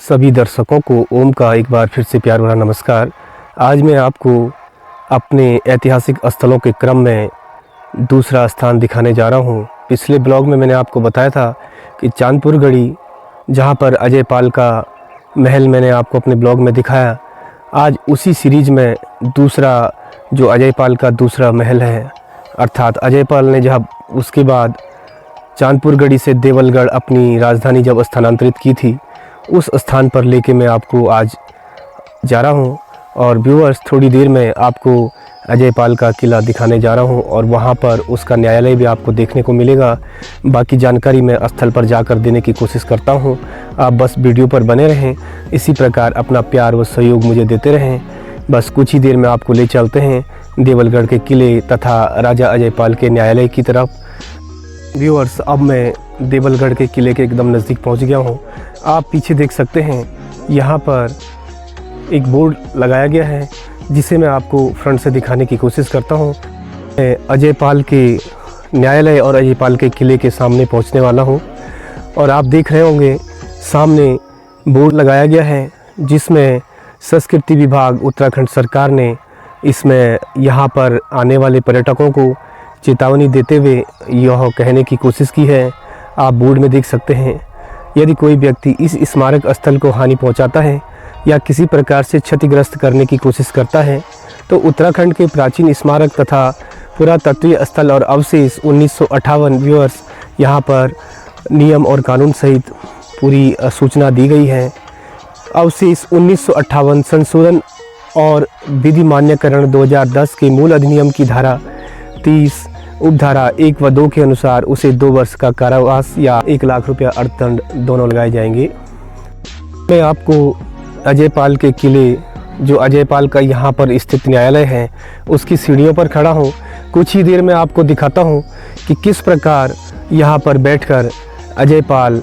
सभी दर्शकों को ओम का एक बार फिर से प्यार भरा नमस्कार। आज मैं आपको अपने ऐतिहासिक स्थलों के क्रम में दूसरा स्थान दिखाने जा रहा हूं। पिछले ब्लॉग में मैंने आपको बताया था कि चांदपुर गढ़ी, जहां पर अजय पाल का महल मैंने आपको अपने ब्लॉग में दिखाया। आज उसी सीरीज़ में दूसरा जो अजय पाल का दूसरा महल है, अर्थात अजय पाल ने जब उसके बाद चांदपुर गढ़ी से देवलगढ़ अपनी राजधानी जब स्थानांतरित की थी, उस स्थान पर लेके मैं आपको आज जा रहा हूं। और व्यूअर्स, थोड़ी देर में आपको अजय पाल का किला दिखाने जा रहा हूं और वहां पर उसका न्यायालय भी आपको देखने को मिलेगा। बाकी जानकारी मैं स्थल पर जाकर देने की कोशिश करता हूं। आप बस वीडियो पर बने रहें, इसी प्रकार अपना प्यार व सहयोग मुझे देते रहें। बस कुछ ही देर में आपको ले चलते हैं देवलगढ़ के किले तथा राजा अजय पाल के न्यायालय की तरफ। व्यूअर्स, अब मैं देवलगढ़ के किले के एकदम नज़दीक पहुंच गया हूं। आप पीछे देख सकते हैं, यहाँ पर एक बोर्ड लगाया गया है जिसे मैं आपको फ्रंट से दिखाने की कोशिश करता हूं। मैं अजय पाल के न्यायालय और अजय पाल के किले के सामने पहुंचने वाला हूं और आप देख रहे होंगे सामने बोर्ड लगाया गया है जिसमें संस्कृति विभाग उत्तराखंड सरकार ने इसमें यहाँ पर आने वाले पर्यटकों को चेतावनी देते हुए यह कहने की कोशिश की है। आप बोर्ड में देख सकते हैं, यदि कोई व्यक्ति इस स्मारक स्थल को हानि पहुंचाता है या किसी प्रकार से क्षतिग्रस्त करने की कोशिश करता है तो उत्तराखंड के प्राचीन स्मारक तथा पुरातत्वीय स्थल और अवशेष 1958 व्यूअर्स, यहाँ पर नियम और कानून सहित पूरी सूचना दी गई है। अवशेष 1958 संशोधन और विधि मान्यकरण 2010 के मूल अधिनियम की धारा 30 उपधारा 1 व 2 के अनुसार उसे 2 वर्ष का कारावास या 1 लाख रुपया अर्थदंड दोनों लगाए जाएंगे। मैं आपको अजय पाल के किले, जो अजय पाल का यहाँ पर स्थित न्यायालय है, उसकी सीढ़ियों पर खड़ा हूँ। कुछ ही देर में आपको दिखाता हूँ कि किस प्रकार यहाँ पर बैठकर अजय पाल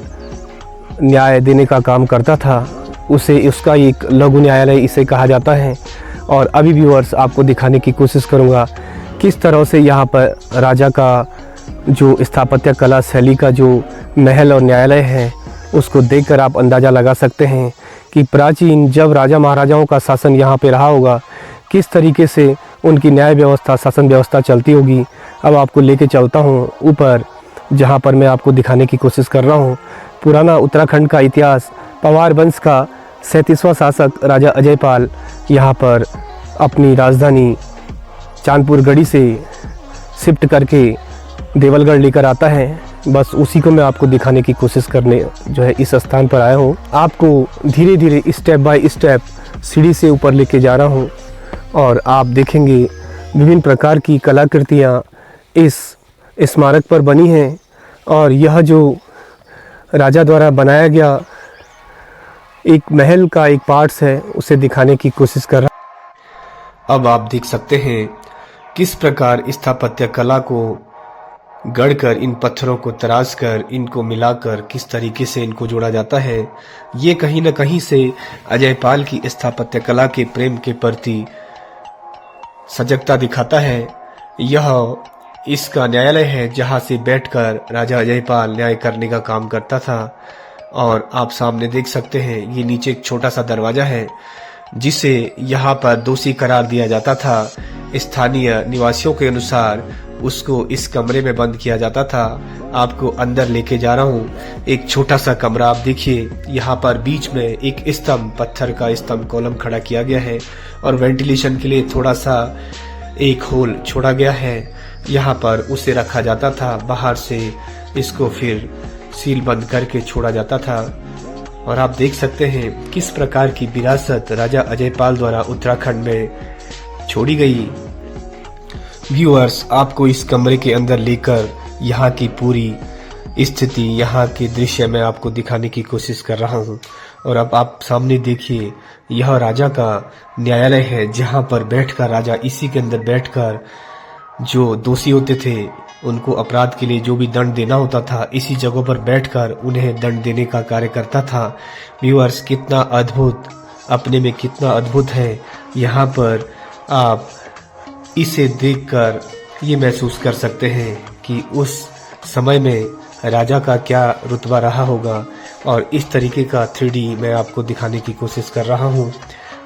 न्याय देने का काम करता था। उसका एक लघु न्यायालय इसे कहा जाता है। और अभी व्यूअर्स, आपको दिखाने की कोशिश करूँगा किस तरह से यहाँ पर राजा का जो स्थापत्य कला शैली का जो महल और न्यायालय है, उसको देखकर आप अंदाज़ा लगा सकते हैं कि प्राचीन जब राजा महाराजाओं का शासन यहाँ पे रहा होगा, किस तरीके से उनकी न्याय व्यवस्था, शासन व्यवस्था चलती होगी। अब आपको लेके चलता हूँ ऊपर, जहाँ पर मैं आपको दिखाने की कोशिश कर रहा हूँ पुराना उत्तराखंड का इतिहास। पवार वंश का 37वां शासक राजा अजय पाल यहाँ पर अपनी राजधानी चांदपुर गढ़ी से शिफ्ट करके देवलगढ़ लेकर आता है। बस उसी को मैं आपको दिखाने की कोशिश करने जो है इस स्थान पर आया हूँ। आपको धीरे धीरे स्टेप बाय स्टेप सीढ़ी से ऊपर लेके जा रहा हूँ और आप देखेंगे विभिन्न प्रकार की कलाकृतियाँ इस स्मारक पर बनी हैं और यह जो राजा द्वारा बनाया गया एक महल का एक पार्ट्स है, उसे दिखाने की कोशिश कर रहा। अब आप देख सकते हैं किस प्रकार स्थापत्य कला को गढ़कर, इन पत्थरों को तराश कर, इनको मिलाकर किस तरीके से इनको जोड़ा जाता है। ये कहीं न कहीं से अजय पाल की स्थापत्य कला के प्रेम के प्रति सजगता दिखाता है। यह इसका न्यायालय है जहां से बैठकर राजा अजय पाल न्याय करने का काम करता था। और आप सामने देख सकते हैं, ये नीचे एक छोटा सा दरवाजा है जिसे यहाँ पर दोषी करार दिया जाता था। स्थानीय निवासियों के अनुसार उसको इस कमरे में बंद किया जाता था। आपको अंदर लेके जा रहा हूँ। एक छोटा सा कमरा आप देखिए, यहाँ पर बीच में एक स्तंभ, पत्थर का स्तंभ कॉलम खड़ा किया गया है और वेंटिलेशन के लिए थोड़ा सा एक होल छोड़ा गया है। यहाँ पर उसे रखा जाता था, बाहर से इसको फिर सील बंद करके छोड़ा जाता था। और आप देख सकते हैं किस प्रकार की विरासत राजा अजय पाल द्वारा उत्तराखंड में छोड़ी गई। व्यूअर्स, आपको इस कमरे के अंदर लेकर यहाँ की पूरी स्थिति, यहाँ के दृश्य मैं आपको दिखाने की कोशिश कर रहा हूँ। और अब आप सामने देखिए, यह राजा का न्यायालय है जहाँ पर बैठकर राजा इसी के अंदर बैठकर जो दोषी होते थे उनको अपराध के लिए जो भी दंड देना होता था, इसी जगह पर बैठकर उन्हें दंड देने का कार्य करता था। व्यूअर्स, कितना अद्भुत, अपने में कितना अद्भुत है। यहाँ पर आप इसे देखकर ये महसूस कर सकते हैं कि उस समय में राजा का क्या रुतबा रहा होगा। और इस तरीके का 3D मैं आपको दिखाने की कोशिश कर रहा हूँ।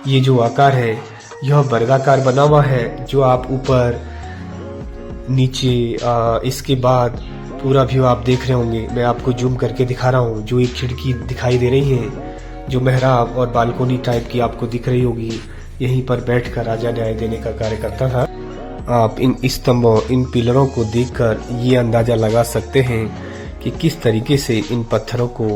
ये जो आकार है यह वर्गाकार बना हुआ है, जो आप ऊपर नीचे इसके बाद पूरा व्यू आप देख रहे होंगे। मैं आपको जूम करके दिखा रहा हूँ। जो एक खिड़की दिखाई दे रही है, जो मेहराब और बालकोनी टाइप की आपको दिख रही होगी, यहीं पर बैठकर राजा न्याय देने का कार्य करता था। आप इन स्तंभों, इन पिलरों को देखकर ये अंदाजा लगा सकते हैं कि किस तरीके से इन पत्थरों को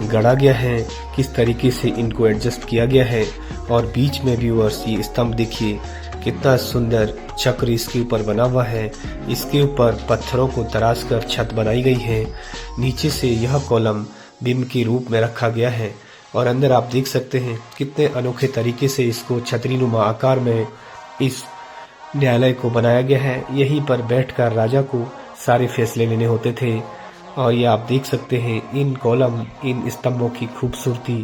गढ़ा गया है, किस तरीके से इनको एडजस्ट किया गया है। और बीच में व्यूअर्स ये स्तंभ देखिए, कितना सुंदर चक्र इसके ऊपर बना हुआ है। इसके ऊपर पत्थरों को तराश कर छत बनाई गई है। नीचे से यह कॉलम बिंब के रूप में रखा गया है और अंदर आप देख सकते हैं कितने अनोखे तरीके से इसको छतरीनुमा आकार में इस न्यायालय को बनाया गया है। यहीं पर बैठकर राजा को सारे फैसले लेने होते थे। और ये आप देख सकते हैं इन कॉलम, इन स्तंभों की खूबसूरती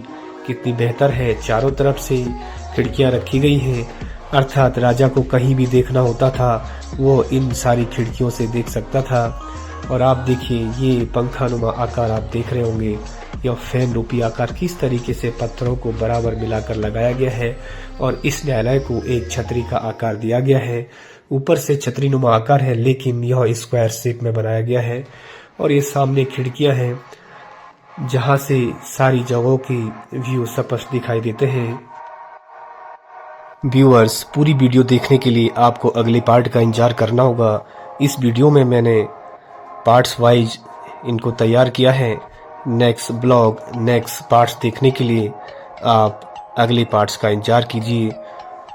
कितनी बेहतर है। चारों तरफ से खिड़कियां रखी गई हैं, अर्थात राजा को कहीं भी देखना होता था वो इन सारी खिड़कियों से देख सकता था। और आप देखिए ये पंखानुमा आकार आप देख रहे होंगे, यह फैन रूपी आकार किस तरीके से पत्थरों को बराबर मिलाकर लगाया गया है और इस न्यायालय को एक छतरी का आकार दिया गया है। ऊपर से छतरीनुमा आकार है, लेकिन यह स्क्वायर शेप में बनाया गया है। और ये सामने खिड़कियां हैं जहां से सारी जगहों की व्यू स्पष्ट दिखाई देते हैं। व्यूअर्स, पूरी वीडियो देखने के लिए आपको अगले पार्ट का इंतजार करना होगा। इस वीडियो में मैंने पार्ट्स वाइज इनको तैयार किया है। नेक्स्ट ब्लॉग, नेक्स्ट पार्ट्स देखने के लिए आप अगले पार्ट्स का इंतजार कीजिए।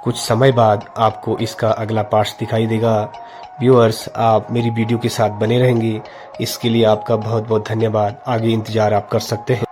कुछ समय बाद आपको इसका अगला पार्ट्स दिखाई देगा। व्यूअर्स, आप मेरी वीडियो के साथ बने रहेंगे, इसके लिए आपका बहुत बहुत धन्यवाद। आगे इंतजार आप कर सकते हैं।